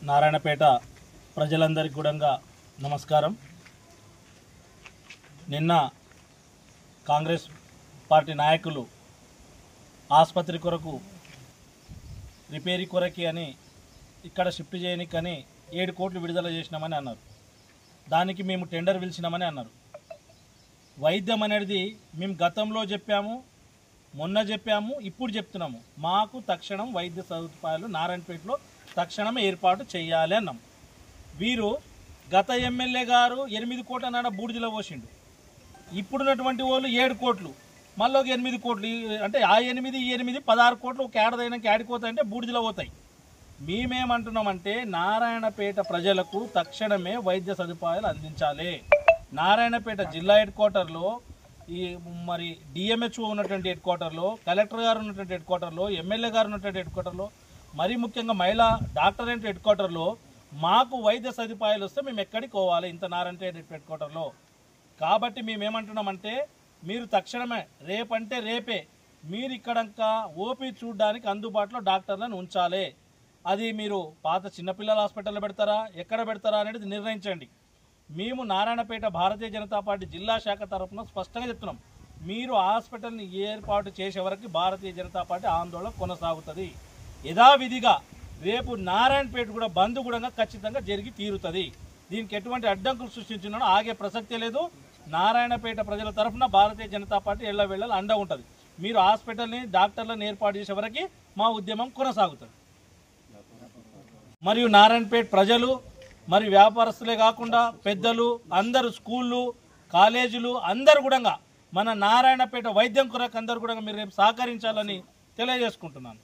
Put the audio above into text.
నారాయణపేట ప్రజలందరికీ కూడా నమస్కారం. నిన్న కాంగ్రెస్ పార్టీ నాయకులు ఆసుపత్రి కొరకు రిపేరీ కొరకి అని ఇక్కడ షిఫ్ట్ చేయనికని 7 కోట్లు విడుదల చేసినామని అన్నారు. దానికి మేము టెండర్ పిలిచినామని అన్నారు. వైద్యం అనేది మేము గతంలో చెప్పాము, మొన్న చెప్పాము, ఇప్పుడు చెప్తున్నాము. మాకు తక్షణం వైద్య సదుపాయాలు నారాయణపేటలో తక్షణం ఏర్పాటు చేయాలి అన్నాం. వీరు గత ఎమ్మెల్యే గారు 8 కోట్ల నాడ బూడిదలో పోసిండు. ఇప్పుడున్నటువంటి వాళ్ళు 7 కోట్లు, మళ్ళీ ఒక 8 కోట్లు, అంటే ఆ 8 ఈ 8 16 కోట్లు ఒక ఏడాదైనాక ఆడిపోతాయంటే బూడిదలో పోతాయి. మేమేమంటున్నామంటే నారాయణపేట ప్రజలకు తక్షణమే వైద్య సదుపాయాలు అందించాలి. నారాయణపేట జిల్లా హెడ్ క్వార్టర్లో మరి డిఎంహెచ్ఓ ఉన్నటువంటి హెడ్ క్వార్టర్లో, కలెక్టర్ గారు ఉన్నటువంటి హెడ్ క్వార్టర్లో, ఎమ్మెల్యే గారు ఉన్నటువంటి హెడ్ క్వార్టర్లో, మరీ ముఖ్యంగా మహిళా డాక్టర్ హెడ్ క్వార్టర్లో మాకు వైద్య సదుపాయాలు వస్తే మేము ఎక్కడికి పోవాలి ఇంత నారాయణపేట హెడ్ క్వార్టర్లో. కాబట్టి మేమేమంటున్నామంటే మీరు తక్షణమే రేపంటే రేపే మీరు ఇక్కడంకా ఓపీ చూడడానికి అందుబాటులో డాక్టర్లను ఉంచాలి. అది మీరు పాత చిన్నపిల్లల హాస్పిటల్లో పెడతారా, ఎక్కడ పెడతారా అనేది నిర్ణయించండి. మేము నారాయణపేట భారతీయ జనతా పార్టీ జిల్లా శాఖ తరఫున స్పష్టంగా చెప్తున్నాం, మీరు హాస్పిటల్ని ఏర్పాటు చేసే వరకు భారతీయ జనతా పార్టీ ఆందోళన కొనసాగుతుంది. యథావిధిగా రేపు నారాయణపేట కూడా బంద్ కూడా ఖచ్చితంగా జరిగి తీరుతుంది. దీనికి ఎటువంటి అడ్డంకులు సృష్టించినా ఆగే ప్రసక్తే లేదు. నారాయణపేట ప్రజల తరఫున భారతీయ జనతా పార్టీ ఎల్లవేళలా అండ ఉంటుంది. మీరు హాస్పిటల్ని డాక్టర్లను ఏర్పాటు చేసే వరకు మా ఉద్యమం కొనసాగుతుంది. మరియు నారాయణపేట ప్రజలు మరి వ్యాపారస్తులే కాకుండా పెద్దలు అందరూ, స్కూళ్ళు, కాలేజీలు అందరూ కూడా మన నారాయణపేట వైద్యం కొరకు అందరూ కూడా మీరు రేపు సహకరించాలని తెలియజేసుకుంటున్నాను.